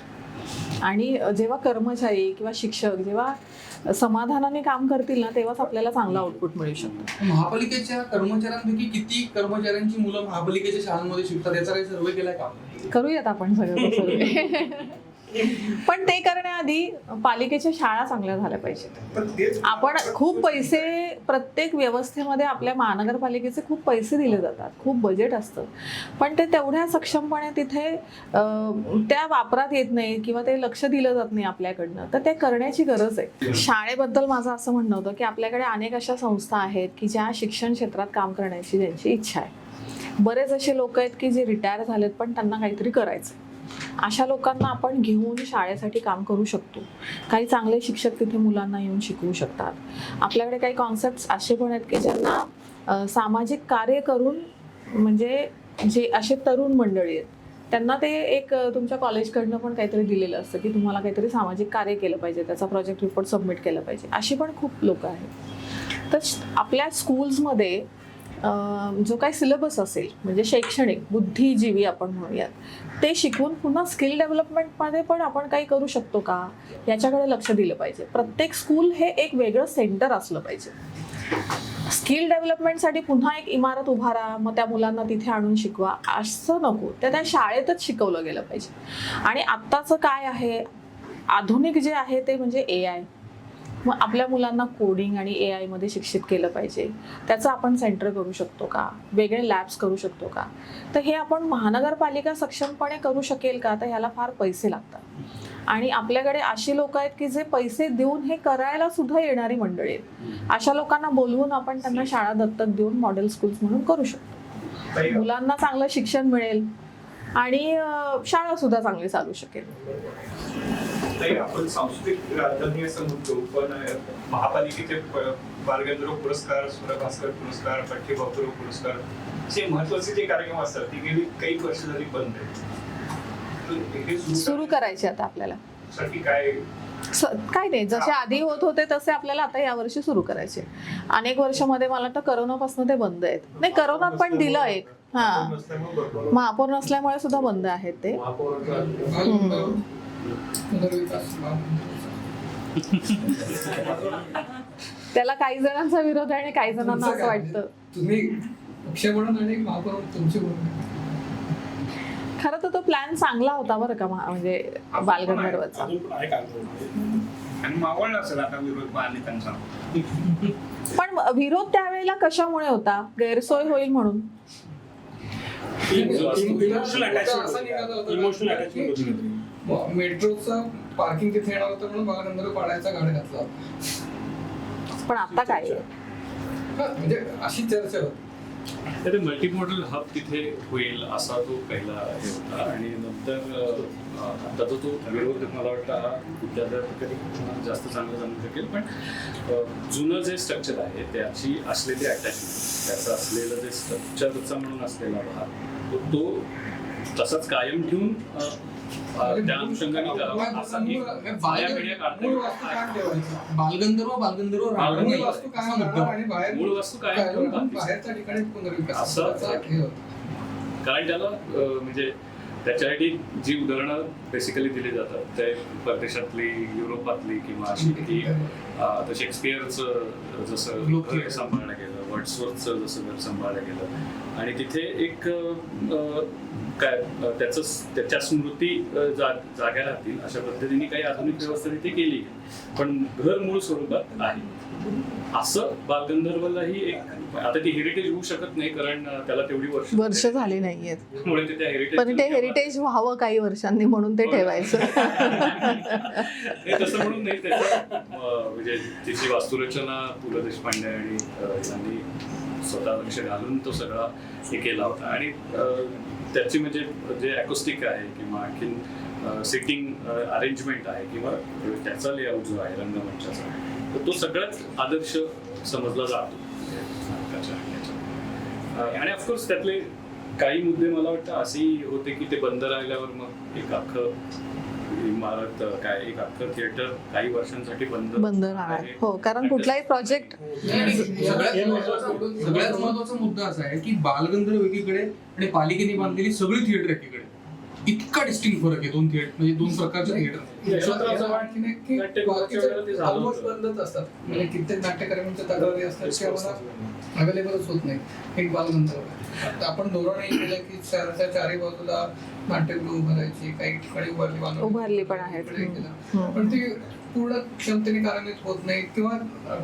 आणि जेव्हा कर्मचारी किंवा शिक्षक जेव्हा समाधानाने काम करतील ना, तेव्हाच आपल्याला चांगला आउटपुट मिळू शकतो. महापालिकेच्या कर्मचाऱ्यांपैकी किती कर्मचाऱ्यांची मुलं महापालिकेच्या शाळांमध्ये शिकतात याचा काही सर्वे केलाय का? करूयात आपण सगळं सर्वे. पण ते करण्याआधी पालिकेच्या शाळा चांगल्या झाल्या पाहिजेत. आपण खूप पैसे प्रत्येक व्यवस्थेमध्ये आपल्या महानगरपालिकेचे खूप पैसे दिले जातात, खूप बजेट असतं, पण ते तेवढ्या सक्षमपणे तिथे त्या वापरात येत नाही किंवा ते लक्ष दिलं जात नाही आपल्याकडनं. तर ते करण्याची गरज आहे. शाळेबद्दल माझं असं म्हणणं होतं की आपल्याकडे अनेक अशा संस्था आहेत की ज्या शिक्षण क्षेत्रात काम करण्याची ज्यांची इच्छा आहे. बरेच असे लोक आहेत की जे रिटायर झालेत पण त्यांना काहीतरी करायचं. अशा लोकांना आपण घेऊन शाळेसाठी काम करू शकतो. काही चांगले शिक्षक तिथे मुलांना येऊन शिकवू शकतात. आपल्याकडे काही कॉन्सेप्ट्स असे पण आहेत की ज्यांना सामाजिक कार्य करून, म्हणजे जे असे तरुण मंडळी आहेत त्यांना ते एक तुमच्या कॉलेजकडनं पण काहीतरी दिलेलं असतं की तुम्हाला काहीतरी सामाजिक कार्य केलं पाहिजे, त्याचा प्रोजेक्ट रिपोर्ट सबमिट केला पाहिजे. अशी पण खूप लोक आहेत. तर आपल्या स्कूल्समध्ये जो काही सिलेबस असेल, म्हणजे शैक्षणिक बुद्धिजीवी आपण म्हणूयात, ते शिकवून पुन्हा स्किल डेव्हलपमेंटमध्ये पण आपण काही करू शकतो का याच्याकडे लक्ष दिलं पाहिजे. प्रत्येक स्कूल हे एक वेगळं सेंटर असलं पाहिजे. स्किल डेव्हलपमेंटसाठी पुन्हा एक इमारत उभारा, मग त्या मुलांना तिथे आणून शिकवा, असं नको. त्या शाळेतच शिकवलं गेलं पाहिजे. आणि आत्ताचं काय आहे, आधुनिक जे आहे ते म्हणजे AI. मग आपल्या मुलांना कोडिंग आणि AI मध्ये शिक्षित केलं पाहिजे. त्याचं आपण सेंटर करू शकतो का, वेगळे लॅब्स करू शकतो का. तर हे आपण महानगरपालिका सक्षमपणे करू शकेल का, तर ह्याला फार पैसे लागतात. आणि आपल्याकडे अशी लोक आहेत की जे पैसे देऊन हे करायला सुद्धा येणारी मंडळी आहेत. अशा लोकांना बोलवून आपण त्यांना शाळा दत्तक देऊन मॉडेल स्कूल्स म्हणून करू शकतो. मुलांना चांगलं शिक्षण मिळेल आणि शाळा सुद्धा चांगली चालू शकेल. आपण सांस्कृतिक राजधानी असं म्हणतो, पण महापालिकेचे बालगंधर्व पुरस्कार, सुरभास्कर पुरस्कार, पाठ्यबापुरव पुरस्कार असे महत्वाचे जे कार्यक्रम असतात ते गेली काही वर्ष झाली बंद आहेत. सुरू करायचे आता आपल्याला. काय नाही, जसे आधी होत होते तसे आपल्याला आता यावर्षी सुरू करायचे. अनेक वर्षामध्ये मला वाटतं करोनापासून ते बंद आहेत. नाही, करोनात पण दिलं एक. महापौर नसल्यामुळे सुद्धा बंद आहेत ते. त्याला काही जणांचा विरोध आहे आणि काही जणांना असं वाटतं. तुम्ही पक्ष म्हणून आणि महापौर तुमचे म्हणून. खरं तर तो प्लॅन चांगला होता बरं का, म्हणजे बालगंधर्वचा. पण विरोध त्यावेळेला कशामुळे होता? गैरसोय होईल म्हणून. मेट्रोचं पार्किंग तिथे येणार होतं म्हणून बालगंधर्व पाडायचा घाट घातला. पण आता काय, म्हणजे अशी चर्चा होती. तर मल्टीमॉडल हब तिथे होईल असा तो पहिला हे होता. आणि नंतर आता तो विरोध मला वाटतं विद्यार्थ्यांकडे जास्त चांगलं जाणू शकेल. पण जुनं जे स्ट्रक्चर आहे त्याची असलेली अटॅचमेंट, त्याचं असलेलं जे स्ट्रक्चरचा म्हणून असलेला भाग तो तसाच कायम ठेवून त्या अनुषंगाने मूळ वस्तू काय, कारण त्याला म्हणजे त्याच्यासाठी जी उदाहरणं बेसिकली दिली जातात ते परदेशातली, युरोपातली किंवा अशी की शेक्सपियरचं जसं घर सांभाळलं गेलं, वर्ड्सवर्थचं जसं घर सांभाळलं गेलं, आणि तिथे एक काय त्याच्या स्मृती जाग्या राहतील अशा पद्धतीने काही आधुनिक व्यवस्था तिथे केली. पण घर मूळ स्वरूपात आहे. असं बालगंधर्वलाही एक, आता ती हेरिटेज होऊ शकत नाही कारण त्याला तेवढी वर्ष झाली नाहीयेत, त्यामुळे ते त्या heritage पण ते हेरिटेज व्हावं काही वर्षांनी म्हणून ते ठेवायचं. हे तसं म्हणून नाही, त्याचं म्हणजे तिची वास्तुरचना पु ल देशपांडे आणि यांनी स्वतः लक्ष घालून तो सगळा हे केला होता. आणि त्याची म्हणजे जे अकोस्टिक आहे किंवा आणखीन सिटिंग अरेंजमेंट आहे किंवा त्याचा लेआउट जो आहे रंगमंचाचा, तर तो सगळ्यात आदर्श समजला जातो नाटकाच्या ह्याच्यात. आणि ऑफकोर्स त्यातले काही मुद्दे मला वाटतं असेही होते की ते बंद राहिल्यावर मग एक अख्खं इमारत काय एक अख्खं थिएटर काही वर्षांसाठी बंद राहणार. हो, कारण कुठलाही प्रोजेक्ट सगळ्यात महत्वाचा मुद्दा असा आहे की बालगंधर्व एकीकडे आणि पालिकेने बांधलेली सगळी थिएटर एकीकडे, इतका डिस्टिंक्ट फरक आहे दोन थिएटर, म्हणजे दोन प्रकारचे थिएटर ऑलमोस्ट बंदच असतात. म्हणजे कित्येक नाट्यकर्मींच्या तक्रारी असतात की आम्हाला अवेलेबलच होत नाही. एक बालगंधर्व आपण धोरणही केलं की शहराच्या चारही बाजूला नाट्यगृह उभारायची, काही ठिकाणी उभारली पण आहेत, पण ती पूर्ण क्षमतेने कार्यान्वित होत नाही किंवा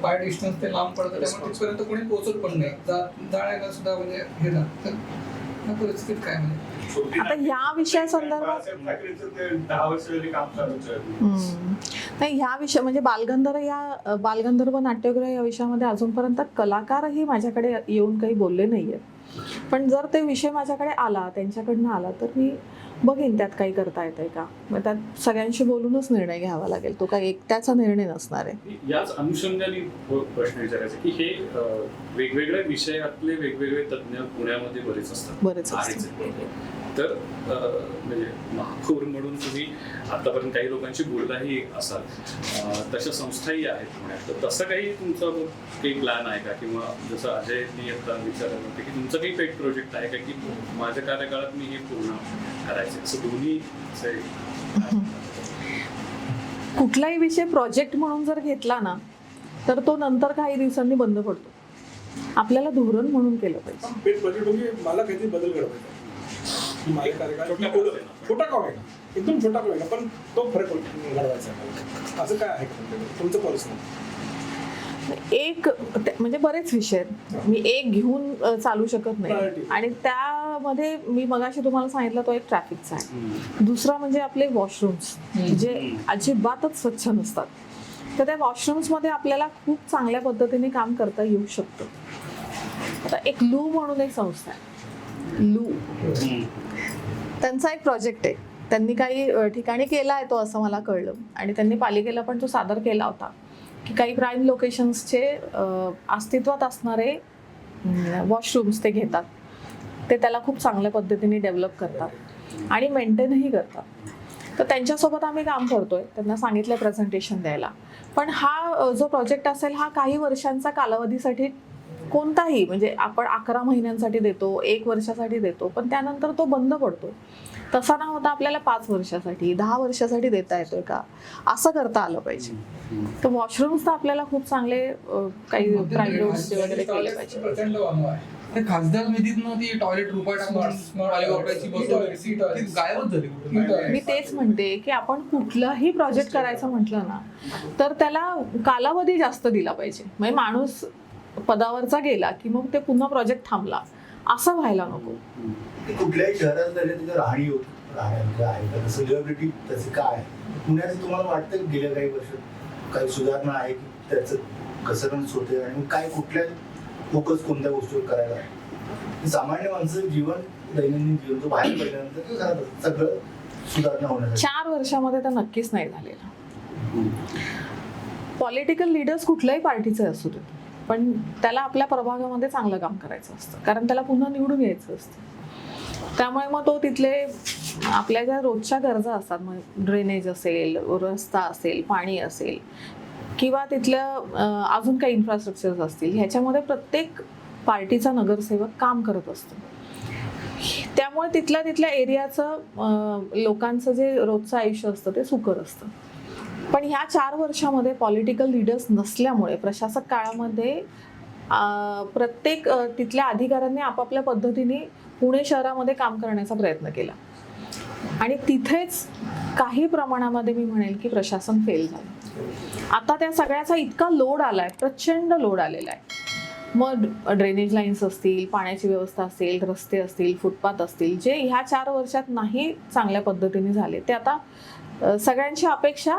बाय डिस्टन्स ते लांब पडतं, त्यामुळे तिथपर्यंत कोणी पोहोचत पण नाही. जाण्याला सुद्धा म्हणजे हे लागतं. या परिस्थितीत काय म्हणजे आता ह्या विषयासंदर्भात नाही, ह्या विषय म्हणजे बालगंधर्व नाट्यगृह या विषयामध्ये अजूनपर्यंत कलाकारही माझ्याकडे येऊन काही बोलले नाहीयेत. पण जर ते विषय माझ्याकडे आला, त्यांच्याकडनं आला, तर मी बघेन त्यात काही करता येतंय का. मग त्यात सगळ्यांशी बोलूनच निर्णय घ्यावा लागेल, तो काही एकट्याचा निर्णय नसणार आहे. याच अनुषंगाने प्रश्न विचारायचा की हे वेगवेगळ्या विषयातले वेगवेगळे तज्ञ पुण्यामध्ये बरेच असतात. तर म्हणजे महापौर म्हणून तुम्ही आतापर्यंत काही लोकांशी बोललाही असाल, तशा संस्थाही आहेत पुण्यात, तर तसं काही तुमचा काही प्लॅन आहे का? किंवा जसं अजयनी आता विचारलं होतं की तुमचं काही पेट प्रोजेक्ट आहे का की माझ्या कार्यकाळात मी हे पूर्ण करायचं, असं दोन्ही कुठलाही विषय प्रोजेक्ट म्हणून जर घेतला ना, तर तो नंतर काही दिवसांनी बंद पडतो. आपल्याला धोरण म्हणून केलं पाहिजे. पेट प्रोजेक्ट म्हणजे मला काहीतरी बदल घडवायचा, माझ्या कार्यकाळ छोटा का होईना, एकदम छोटा का होईना, पण तो फरक घडवायचा आहे. असं काय आहे तुमचं पर्सनल? एक म्हणजे बरेच विषय आहेत, मी एक घेऊन चालू शकत नाही. आणि त्यामध्ये मी मगाशी तुम्हाला सांगितलं तो एक ट्रॅफिकचा आहे. दुसरा म्हणजे आपले वॉशरूम्स जे अजिबातच स्वच्छ नसतात. तर त्या वॉशरूम्समध्ये आपल्याला खूप चांगल्या पद्धतीने काम करता येऊ शकतं. आता एक लू म्हणून एक संस्था आहे, लू, त्यांचा एक प्रोजेक्ट आहे. त्यांनी काही ठिकाणी केला आहे तो, असं मला कळलं. आणि त्यांनी पालिकेला पण तो सादर केला होता की काही प्राईम लोकेशन्सचे अस्तित्वात असणारे वॉशरूम्स ते घेतात, ते त्याला खूप चांगल्या पद्धतीने डेव्हलप करतात आणि मेंटेनही करतात. तर त्यांच्यासोबत आम्ही काम करतोय, त्यांना सांगितलं प्रेझेंटेशन द्यायला. पण हा जो प्रोजेक्ट असेल हा काही वर्षांचा कालावधीसाठी, कोणताही म्हणजे आपण 11 महिन्यांसाठी देतो, 1 वर्षासाठी देतो, पण त्यानंतर तो बंद पडतो. तसा ना होता आपल्याला 5 वर्षासाठी 10 वर्षासाठी देता येतोय का, असं करता आलं पाहिजे. तर वॉशरूम्स तर आपल्याला खूप चांगले काही प्रायव्हेट वगैरे केले पाहिजे. प्रचंड वाहन आहे. खासदार निधीतनं ती टॉयलेट रुपये गायबच झाली. मी तेच म्हणते की आपण कुठलाही प्रोजेक्ट करायचं म्हटलं ना, तर त्याला कालावधी जास्त दिला पाहिजे. म्हणजे माणूस पदावरचा गेला की मग ते पुन्हा प्रोजेक्ट थांबला, असं व्हायला नको. कुठल्याही शहरात त्याचं राहणी आहे, सेलिब्रिटी त्याचं काय पुण्याचं तुम्हाला वाटतं गेल्या काही वर्षात काही सुधारणा आहे की त्याचं घसरण होते, आणि काय कुठल्या फोकस कोणत्या गोष्टीवर करायला आहे? सामान्य माणसाचं जीवन, दैनंदिन जीवन जो बाहेर पडल्यानंतर घरात सगळं सुधारणा होणार 4 वर्षामध्ये तर नक्कीच नाही झालेलं. पॉलिटिकल लीडर्स कुठल्याही पार्टीचे असू देत, पण त्याला आपल्या प्रभागामध्ये चांगलं काम करायचं असतं, कारण त्याला पुन्हा निवडून यायचं असतं. त्यामुळे मग तो तिथले आपल्या ज्या रोजच्या गरजा असतात, मग ड्रेनेज असेल, रस्ता असेल, पाणी असेल, किंवा तिथल्या अजून काही इन्फ्रास्ट्रक्चर्स असतील, ह्याच्यामध्ये प्रत्येक पार्टीचा नगरसेवक काम करत असतो. त्यामुळे तिथल्या एरियाचं लोकांचं जे रोजचं आयुष्य असतं ते सुकर असतं. पण ह्या 4 वर्षामध्ये पॉलिटिकल लीडर्स नसल्यामुळे प्रशासक काळामध्ये प्रत्येक तिथल्या अधिकाऱ्यांनी आपापल्या पद्धतीने पुणे शहरामध्ये काम करण्याचा प्रयत्न केला, आणि तिथेच काही प्रमाणामध्ये मी म्हणेल की प्रशासन फेल झालं. आता त्या सगळ्याचा इतका लोड आलाय, प्रचंड लोड आलेला आहे. मग ड्रेनेज लाईन्स असतील, पाण्याची व्यवस्था असेल, रस्ते असतील, फुटपाथ असतील, जे ह्या 4 वर्षात नाही चांगल्या पद्धतीने झाले, ते आता सगळ्यांची अपेक्षा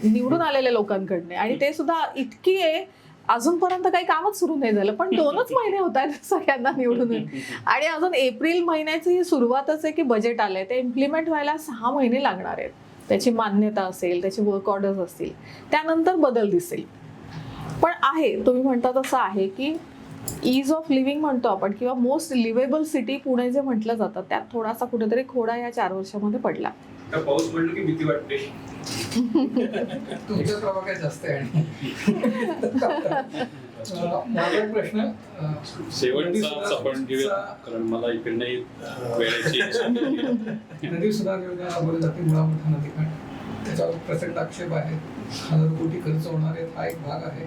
निवडून आलेल्या लोकांकडनं, आणि ते सुद्धा इतकी आहे अजूनपर्यंत काही कामच सुरू नाही झालं. पण 2च महिने होत आहेत सगळ्यांना निवडून येऊन. आणि अजून एप्रिल महिन्याची ही सुरुवातच आहे की बजेट आलंय, ते इम्प्लिमेंट व्हायला 6 महिने लागणार आहेत. त्याची मान्यता असेल, त्याचे वर्क ऑर्डर्स असतील, त्यानंतर बदल दिसेल. पण आहे, तुम्ही म्हणता तसं आहे की ईज ऑफ लिव्हिंग म्हणतो आपण, किंवा मोस्ट लिव्हेबल सिटी पुणे जे म्हटलं जातं, त्यात थोडासा कुठेतरी खोडा या 4 वर्षामध्ये पडला. पाऊस पडलो की भीती वाटते. तुमच्या प्रभागात जास्त आहे. माझा एक प्रश्न शेवटचाच आपण घेऊया, कारण मला इकडे वेळेची नदी सुधार योजना राबवली जाते मुळामठा नदीकाठ, त्याच्यावर प्रचंड आक्षेप आहे. 1000 कोटी खर्च होणार आहेत, हा एक भाग आहे.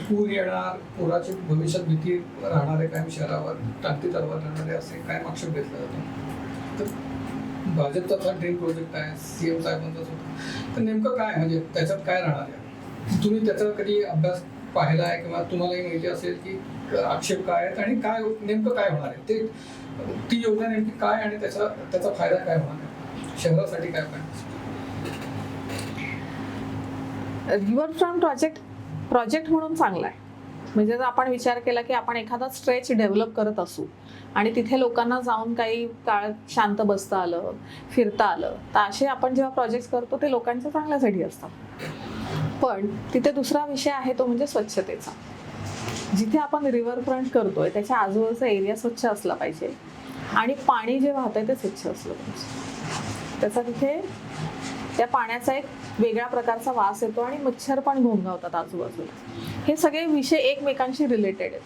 पूर येणार, पुराची भविष्यात भीती राहणार आहे कायम शहरावर, टांगती तलवार राहणारे, असे कायम आक्षेप घेतला जातो. तर भाजपचा ड्रीम प्रोजेक्ट आहे, सीएम साहेबांचाच होता, तर नेमकं काय, म्हणजे त्याच्यात काय राहणार आहे? तुम्ही त्याचा कधी अभ्यास पाहिला आहे किंवा तुम्हालाही माहिती असेल की आक्षेप काय आहेत आणि काय नेमकं काय होणार आहे, ते ती योजना नेमकी काय आणि त्याचा फायदा काय होणार आहे, शहरासाठी काय फायदा? रिव्हरफ्रंट प्रोजेक्ट म्हणून चांगला आहे. म्हणजे जर आपण विचार केला की आपण एखादा स्ट्रेच डेव्हलप करत असू आणि तिथे लोकांना जाऊन काही काळ शांत बसता आलं, फिरता आलं, तर असे आपण जेव्हा प्रोजेक्ट करतो ते लोकांच्या चांगल्यासाठी असतात. पण तिथे दुसरा विषय आहे, तो म्हणजे स्वच्छतेचा. जिथे आपण रिव्हरफ्रंट करतोय त्याच्या आजूबाजूचा एरिया स्वच्छ असला पाहिजे, आणि पाणी जे वाहतंय ते स्वच्छ असलं पाहिजे. त्याचा तिथे त्या पाण्याचा एक वेगळ्या प्रकारचा वास येतो आणि मच्छर पण घोंगावतात आजूबाजूला. हे सगळे विषय एकमेकांशी रिलेटेड आहेत.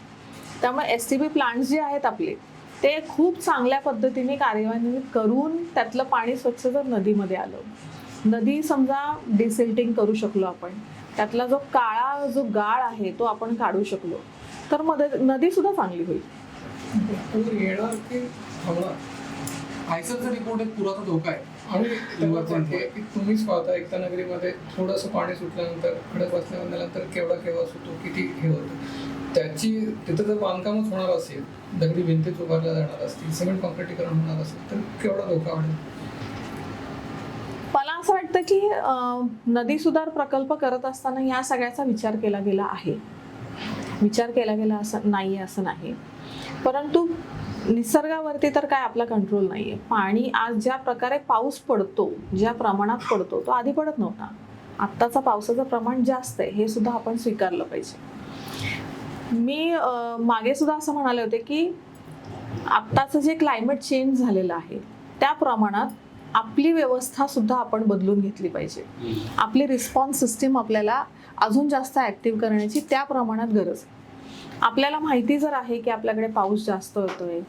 त्यामुळे STP प्लांट्स जे आहेत आपले, ते खूप चांगल्या पद्धतीने कार्यान्वित करून त्यातलं पाणी स्वच्छ जर नदीमध्ये आलं, नदी समजा डिसिल्टिंग करू शकलो आपण, त्यातला जो काळा जो गाळ आहे तो आपण काढू शकलो, तर नदी सुद्धा चांगली होईल. पूर येणार की थांबणार? आयसरचा रिपोर्ट एक पुराचा धोका आहे, आणि की तुम्हीच पाहता एकता नगरीमध्ये थोडंसं पाणी सुटल्यानंतर, खडक वाचल्यानंतर केवढा होतो, किती हे होतं. तिथं जर बांधकामच होणार असेल, दगडी भिंतीच उभारल्या जाणार असतील, सिमेंट कॉन्क्रिटीकरण होणार असेल, तर केवढा धोका वाढेल? मला असं वाटतं की नदी सुधार प्रकल्प करत असताना या सगळ्याचा विचार केला गेला आहे. विचार केला गेला असं नाही असं नाही, परंतु निसर्गावरती तर काय आपला कंट्रोल नाहीये. पाणी आज ज्या प्रकारे पाऊस पडतो, ज्या प्रमाणात पडतो, तो आधी पडत नव्हता. आत्ताचा पावसाचं प्रमाण जास्त आहे, हे सुद्धा आपण स्वीकारलं पाहिजे. मी मागे सुद्धा असं म्हणाले होते की आत्ताचं जे क्लायमेट चेंज झालेलं आहे त्या प्रमाणात आपली व्यवस्था सुद्धा आपण बदलून घेतली पाहिजे. आपली रिस्पॉन्स सिस्टीम आपल्याला अजून जास्त ऍक्टिव्ह करण्याची त्या प्रमाणात गरज आहे. आपल्याला माहिती जर आहे की आपल्याकडे पाऊस जास्त येतोय,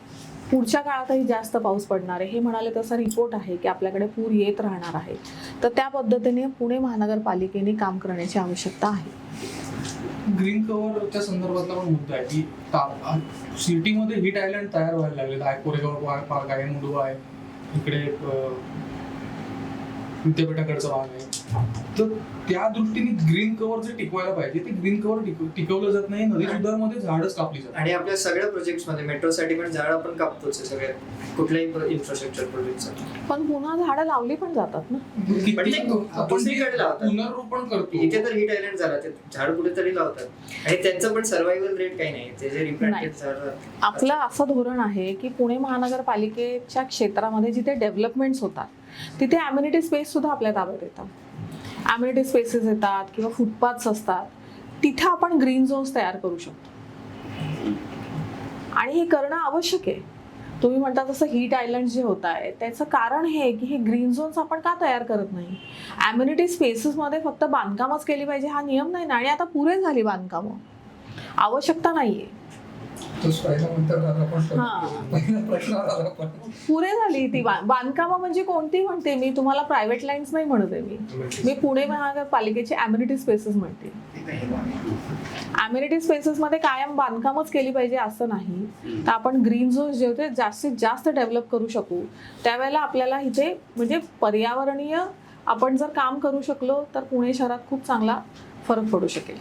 पुढच्या काळातही जास्त पाऊस पडणार आहे, हे म्हणाले तसा रिपोर्ट आहे की आपल्याकडे पूर येत राहणार आहे, तर त्या पद्धतीने पुणे महानगरपालिकेने काम करण्याची आवश्यकता आहे. ग्रीन कव्हरच्या संदर्भातला पण मुद्दा आहे की सिटीमध्ये हिट आयलँड तयार व्हायला लागले आहे. कोरेगाव पार्क आहे, मुंडवा आहे, इकडे विद्यापीठाकडचा भाग आहे. तर त्या दृष्टीने ग्रीन कव्हर जे टिकवायला पाहिजे ते ग्रीन कव्हर टिकवलं जात नाही. नदी सुधारमध्ये झाडच कापली जातात, आणि आपल्या सगळ्या प्रोजेक्ट्स मध्ये मेट्रोसाठी पण झाड आपण कापतोच सगळ्यात, कुठल्याही इन्फ्रास्ट्रक्चर प्रोजेक्टसाठी. पण पुन्हा झाडं लावली पण जातात ना. पुनर्रोपण करतो. इथे तर हिट आयलँड झाला, ते झाड कुठेतरी लावतात, आणि त्यांचं पण सर्व्हायवल रेट काही नाही. ते जे रिप्लांटेड झाड, आपलं असं धोरण आहे की पुणे महानगरपालिकेच्या क्षेत्रामध्ये जिथे डेव्हलपमेंट्स होतात तिथे अम्युनिटी स्पेस सुद्धा आपल्या ताब्यात येतात. अम्युनिटी स्पेसेस येतात किंवा फुटपाथ्स असतात, तिथे आपण ग्रीन झोन्स तयार करू शकतो, आणि हे करणं आवश्यक आहे. तुम्ही म्हणता तसं हीट आयलँड जे होत आहे त्याचं कारण हे आहे की हे ग्रीन झोन्स आपण का तयार करत नाही. अम्युनिटी स्पेसेसमध्ये फक्त बांधकामच केली पाहिजे हा नियम नाही ना, आणि आता पुरे झाली बांधकामं, आवश्यकता नाहीये. पुरे झाली ती बांधकामं. म्हणजे कोणती म्हणते मी तुम्हाला, प्रायव्हेट लाईन्स नाही म्हणत आहे मी पुणे महानगरपालिकेची अम्युनिटी स्पेसेस म्हणते. अम्युनिटी स्पेसेस मध्ये कायम बांधकामच केली पाहिजे असं नाही, तर आपण ग्रीन झोन्स जे होते जास्तीत जास्त डेव्हलप करू शकू. त्यावेळेला आपल्याला इथे म्हणजे पर्यावरणीय आपण जर काम करू शकलो तर पुणे शहरात खूप चांगला फरक पडू शकेल.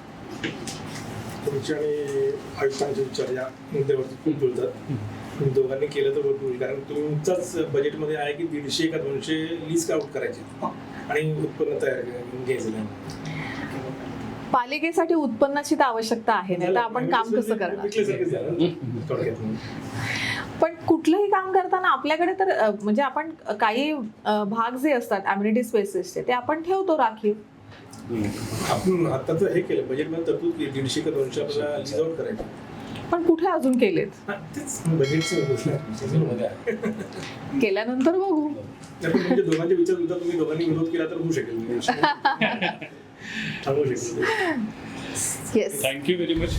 तुमची आणि आयुष्याचे विचार या मुद्द्यावरती खूप जुळतात. तुम्ही दोघांनी केलं तर भरपूर होईल. कारण तुमचाच बजेटमध्ये आहे की 150 का 200 लीज आउट करायचे आणि उत्पन्न तयार घ्यायचं नाही. पालिकेसाठी उत्पन्नाची तर आवश्यकता आहे, नाही तर आपण काम कसं करणार. विकल्यासारखंच झालं थोडक्यात. पण कुठलंही काम करताना आपल्याकडे तर म्हणजे आपण काही भाग जे असतात अम्युनिटी स्पेसेसचे ते आपण ठेवतो राखीव. आपण आताच हे केलं बजेटमध्ये तरतूद केली 150 का 200 आपल्याला लीज आउट करायचं. पण कुठे अजून केलेत? तेच बजेटचे केल्यानंतर बघू. तुमच्या दोघांचे विचार सुद्धा तुम्ही दोघांनी विरोध केला तर होऊ शकेल. थांबवू शकेल. येस. Thank you very much.